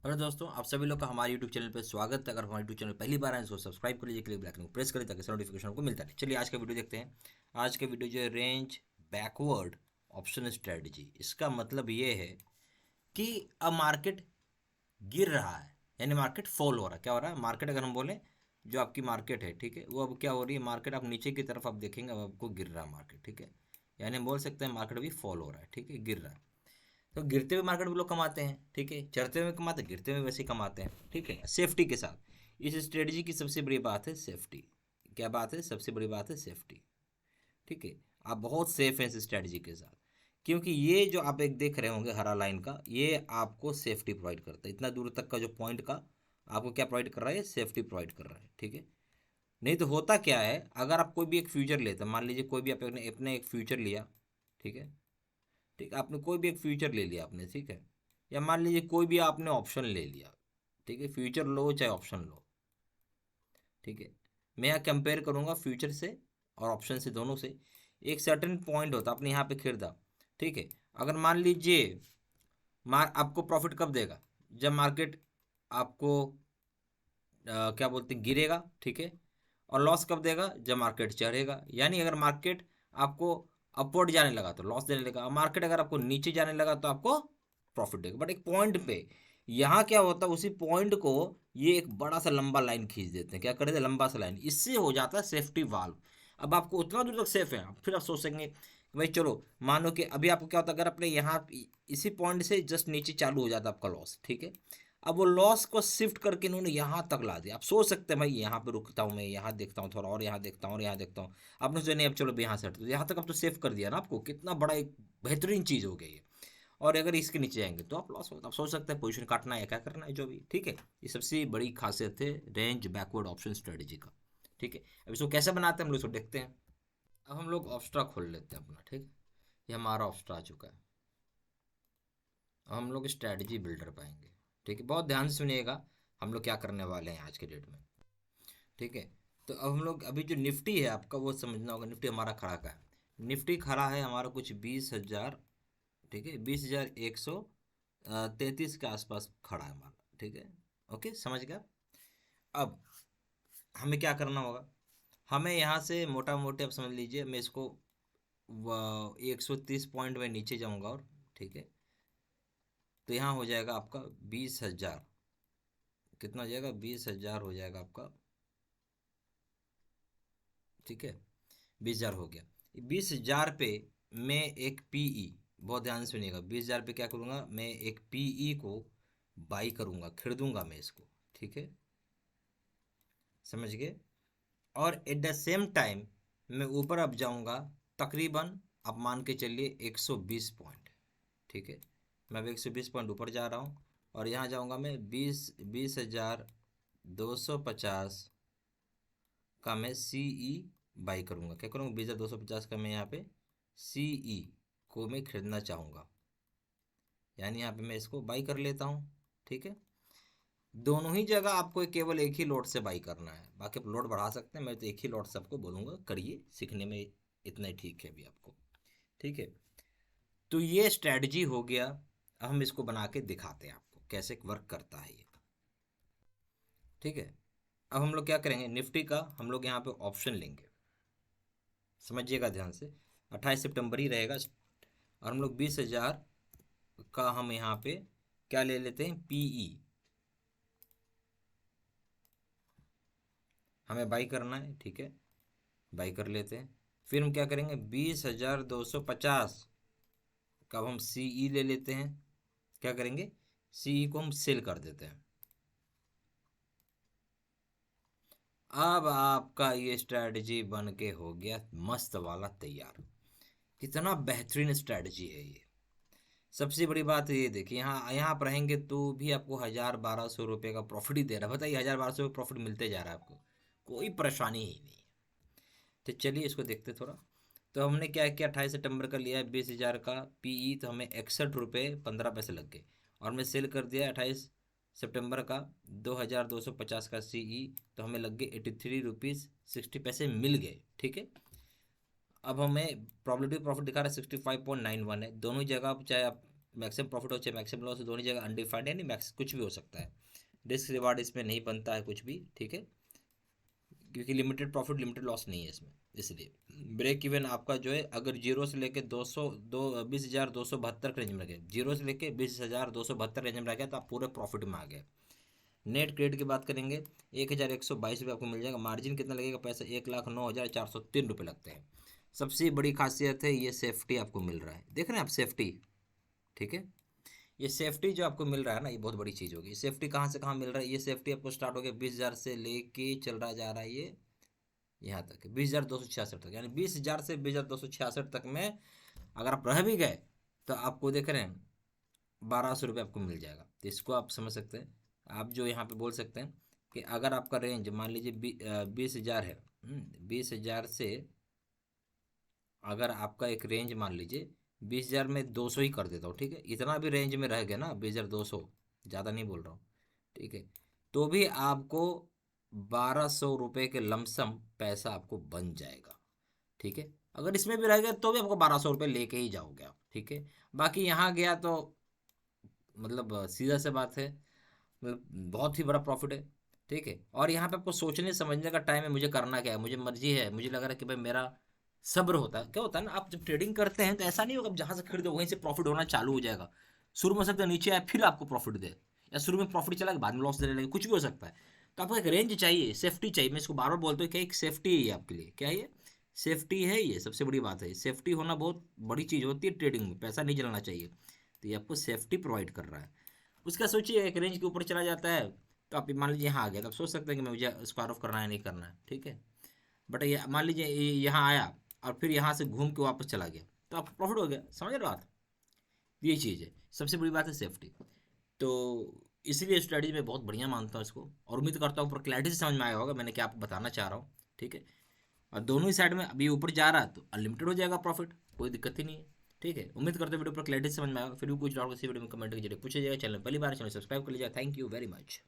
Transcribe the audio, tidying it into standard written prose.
Hello दोस्तों, आप सभी लोग का हमारे यूट्यूब चैनल पर स्वागत है। अगर हमारे यूट्यूब चैनल पहली बार आए तो सब्सक्राइब कर लीजिए, क्लिक बेल आइकन को प्रेस करें ताकि नोटिफिकेशन को मिलता रहे। चलिए आज का वीडियो देखते हैं। आज का वीडियो जो है रेंज बैकवर्ड ऑप्शन स्ट्रेटजी। इसका मतलब ये है कि अब मार्केट गिर रहा है, यानी मार्केट फॉल हो रहा है। क्या हो रहा है? मार्केट अगर हम बोलें, जो आपकी मार्केट है, ठीक है, वो अब क्या हो रही है? मार्केट आप नीचे की तरफ आप देखेंगे, अब आपको गिर रहा है मार्केट, ठीक है। यानी हम बोल सकते हैं मार्केट अभी फॉल हो रहा है, ठीक है, गिर रहा है। तो गिरते हुए मार्केट में लोग कमाते हैं, ठीक है, चढ़ते हुए कमाते हैं, गिरते हुए वैसे ही कमाते हैं, ठीक है, सेफ्टी के साथ। इस स्ट्रेटजी की सबसे बड़ी बात है सेफ्टी। क्या बात है? सबसे बड़ी बात है सेफ्टी, ठीक है। आप बहुत सेफ हैं इस स्ट्रेटजी के साथ, क्योंकि ये जो आप एक देख रहे होंगे हरा लाइन का, ये आपको सेफ्टी प्रोवाइड करता है। इतना दूर तक का जो पॉइंट का आपको क्या प्रोवाइड कर रहा है? सेफ्टी प्रोवाइड कर रहा है, ठीक है। नहीं तो होता क्या है, अगर आप कोई भी एक फ्यूचर लेते हैं, मान लीजिए कोई भी आपने अपने एक फ्यूचर लिया, ठीक है, ठीक, आपने कोई भी एक फ्यूचर ले लिया आपने, ठीक है, या मान लीजिए कोई भी आपने ऑप्शन ले लिया, ठीक है, फ्यूचर लो चाहे ऑप्शन लो, ठीक है। मैं यहाँ कंपेयर करूँगा फ्यूचर से और ऑप्शन से, दोनों से। एक सर्टेन पॉइंट होता है, आपने यहाँ पे खरीदा, ठीक है। अगर मान लीजिए मार आपको प्रॉफिट कब देगा? जब मार्केट आपको क्या बोलते हैं, गिरेगा, ठीक है। और लॉस कब देगा? जब मार्केट चढ़ेगा। यानी अगर मार्केट आपको अपवर्ड जाने लगा तो लॉस देने लगा, मार्केट अगर आपको नीचे जाने लगा तो आपको प्रॉफिट देगा। बट एक पॉइंट पे यहाँ क्या होता है, उसी पॉइंट को ये एक बड़ा सा लंबा लाइन खींच देते हैं। क्या कर देते हैं? लंबा सा लाइन। इससे हो जाता है सेफ्टी वाल्व। अब आपको उतना दूर तक सेफ है, फिर आप सोचेंगे भाई चलो, मानो कि अभी आपको क्या होता है, अगर अपने यहाँ इसी पॉइंट से जस्ट नीचे चालू हो जाता है आपका लॉस, ठीक है। अब वो लॉस को शिफ्ट करके इन्होंने यहाँ तक ला दिया। आप सोच सकते हैं भाई यहाँ पे रुकता हूँ, मैं यहाँ देखता हूँ थोड़ा, और यहाँ देखता हूँ, और यहाँ देखता हूँ। आपने सोचा नहीं अब चलो यहाँ से हटते, तो यहाँ तक अब तो सेव कर दिया ना आपको। कितना बड़ा एक बेहतरीन चीज़ हो गई है। और अगर इसके नीचे जाएंगे तो आप लॉस होता, आप सोच सकते हैं पोजीशन काटना है, क्या करना है, जो भी, ठीक है। ये सबसे बड़ी खासियत है रेंज बैकवर्ड ऑप्शन स्ट्रेटेजी का, ठीक है। अब इसको कैसे बनाते हैं हम लोग इसको देखते हैं। अब हम लोग ऑप्स्ट्रा खोल लेते हैं अपना, ठीक है। ये हमारा ऑप्स्ट्रा आ चुका है। अब हम लोग स्ट्रैटेजी बिल्डर पाएंगे, ठीक है। बहुत ध्यान से सुनिएगा हम लोग क्या करने वाले हैं आज के डेट में, ठीक है। तो अब हम लोग अभी जो निफ्टी है आपका वो समझना होगा। निफ्टी हमारा खड़ा का है, निफ्टी खड़ा है हमारा कुछ 20,000, ठीक है, 20,133 के आसपास खड़ा है हमारा, ठीक है। ओके, समझ गया। अब हमें क्या करना होगा, हमें यहाँ से मोटा मोटे अब समझ लीजिए, मैं इसको 130 पॉइंट में नीचे जाऊँगा, और ठीक है, तो यहाँ हो जाएगा आपका 20,000। कितना हो जाएगा? 20,000 हो जाएगा आपका, ठीक है। 20,000 हो गया। 20,000 पे मैं एक पीई, बहुत ध्यान से सुनिएगा, 20,000 पे क्या करूँगा, मैं एक पीई को बाई करूँगा, खरीदूंगा मैं इसको, ठीक है, समझ गए। और एट द सेम टाइम मैं ऊपर अब जाऊँगा, तकरीबन आप मान के चलिए 120 पॉइंट, ठीक है। मैं अब 120 पॉइंट ऊपर जा रहा हूँ, और यहाँ जाऊँगा मैं 20,250 का मैं सी ई बाई करूँगा। क्या करूँगा? 20,250 का मैं यहाँ पे सी ई को मैं खरीदना चाहूँगा। यानी यहाँ पे मैं इसको बाई कर लेता हूँ, ठीक है। दोनों ही जगह आपको केवल एक ही लोड से बाई करना है, बाकी आप लोड बढ़ा सकते हैं। मैं तो एक ही लोड से आपको बोलूँगा करिए, सीखने में इतना ही ठीक है अभी आपको, ठीक है। तो ये स्ट्रैटेजी हो गया। अब हम इसको बना के दिखाते हैं आपको कैसे वर्क करता है ये, ठीक है। अब हम लोग क्या करेंगे, निफ्टी का हम लोग यहाँ पे ऑप्शन लेंगे, समझिएगा ध्यान से। 28 सितंबर ही रहेगा, और हम लोग 20,000 का हम यहाँ पे क्या ले लेते हैं, पीई। हमें बाई करना है, ठीक है, बाई कर लेते हैं। फिर हम क्या करेंगे, 20,250 का अब हम सीई ले लेते हैं। क्या करेंगे, सीई को हम सेल कर देते हैं। अब आपका ये स्ट्रैटेजी बन के हो गया मस्त वाला तैयार। कितना बेहतरीन स्ट्रैटेजी है ये। सबसे बड़ी बात ये देखिए, यहाँ यहाँ आप रहेंगे तो भी आपको 1,000-1,200 रुपये का प्रॉफिट ही दे रहा है। बताइए, 1,000-1,200 प्रॉफिट मिलते जा रहा है आपको, कोई परेशानी ही नहीं है। तो चलिए इसको देखते थोड़ा। तो हमने क्या किया, 28 सितंबर का लिया है 20,000 का पीई, तो हमें 61 रुपये 15 पैसे लग गए। और मैं सेल कर दिया 28 सितंबर का 2,250 का सीई, तो हमें लग गए 83 रुपीज़ 60 पैसे मिल गए, ठीक है। अब हमें प्रॉबिलिटी प्रॉफिट दिखा रहा है 65.91 है। दोनों ही जगह आप चाहे आप मैक्सिमम प्रॉफिट हो चाहे मैक्सिमम लॉस, दोनों जगह अनडिफाइंड, यानी मैक्स कुछ भी हो सकता है। रिस्क रिवार्ड इसमें नहीं बनता है कुछ भी, ठीक है, क्योंकि लिमिटेड प्रॉफिट लिमिटेड लॉस नहीं है इसमें। इसलिए ब्रेक इवन आपका जो है, अगर जीरो से लेके 20,272 के रेंज में रखे, जीरो से लेके 20,272 रेंज में रह गया तो आप पूरे प्रॉफिट में आ गए। नेट क्रेडिट की बात करेंगे, 1,122 रुपये आपको मिल जाएगा। मार्जिन कितना लगेगा, पैसा 1,09,403 रुपये लगते हैं। सबसे बड़ी खासियत है ये सेफ्टी आपको मिल रहा है, देख रहे हैं आप सेफ्टी, ठीक है। ये सेफ्टी जो आपको मिल रहा है ना, ये बहुत बड़ी चीज़ होगी। सेफ्टी कहाँ से कहाँ मिल रहा है, ये सेफ्टी आपको स्टार्ट हो गया 20,000 से लेके चल रहा जा रहा है ये यहाँ तक 20,266 तक, यानी 20,000 से 20,266 तक में अगर आप रह भी गए तो आपको देख रहे हैं 1,200 रुपये आपको मिल जाएगा। तो इसको आप समझ सकते हैं। आप जो यहाँ पे बोल सकते हैं कि अगर आपका रेंज मान लीजिए 20,000 है, 20,000 से अगर आपका एक रेंज मान लीजिए 20,000 में 200 ही कर देता हूँ, ठीक है, इतना भी रेंज में रह गया ना 20,200, ज़्यादा नहीं बोल रहा हूँ, ठीक है, तो भी आपको 1,200 रुपये के लमसम पैसा आपको बन जाएगा, ठीक है। अगर इसमें भी रह गया तो भी आपको 1,200 रुपये लेके ही जाओगे आप, ठीक है। बाकी यहाँ गया तो मतलब सीधा सा बात है, मतलब बहुत ही बड़ा प्रॉफिट है, ठीक है। और यहाँ पे आपको सोचने समझने का टाइम है, मुझे करना क्या है, मुझे मर्जी है, मुझे लग रहा है कि भाई मेरा सब्र होता है। क्या होता है ना, आप जब ट्रेडिंग करते हैं तो ऐसा नहीं होगा जहाँ से खरीदो वहीं से प्रॉफिट होना चालू हो जाएगा। शुरू में हो सकता है नीचे आए फिर आपको प्रॉफिट दे, या शुरू में प्रॉफिट चला बाद में लॉस देने लगे, कुछ भी हो सकता है। तो आपको एक रेंज चाहिए, सेफ्टी चाहिए। मैं इसको बार बार बोलता हूँ कि एक सेफ्टी है ये आपके लिए, क्या है ये, सेफ्टी है। ये सबसे बड़ी बात है, सेफ्टी होना बहुत बड़ी चीज़ होती है ट्रेडिंग में, पैसा नहीं जलाना चाहिए। तो ये आपको सेफ्टी प्रोवाइड कर रहा है। उसका सोचिए एक रेंज के ऊपर चला जाता है तो आप मान लीजिए यहाँ आ गया, तो आप सोच सकते हैं कि मैं मुझे स्क्वायर ऑफ करना है नहीं करना है, ठीक है। बट ये मान लीजिए यहाँ आया और फिर यहाँ से घूम के वापस चला गया तो आपको प्रॉफिट हो गया, समझ रहे हो बात। ये चीज़ है, सबसे बड़ी बात है सेफ्टी। तो इसीलिए स्ट्रेटजी में बहुत बढ़िया मानता हूँ इसको, और उम्मीद करता हूँ पर क्लैरिटी से समझ में आया होगा मैंने क्या आपको बताना चाह रहा हूँ, ठीक है। और दोनों ही साइड में अभी ऊपर जा रहा है तो अनलिमिटेड हो जाएगा प्रॉफिट, कोई दिक्कत ही नहीं है, ठीक है। उम्मीद करते हैं वीडियो पर क्लैरिटी समझ में आएगा। फिर भी कुछ डाउट किसी वीडियो में कमेंट के जरिए पूछे जाएगा। चैनल पहली बार, चैनल सब्सक्राइब कर लीजिए। Thank you very much.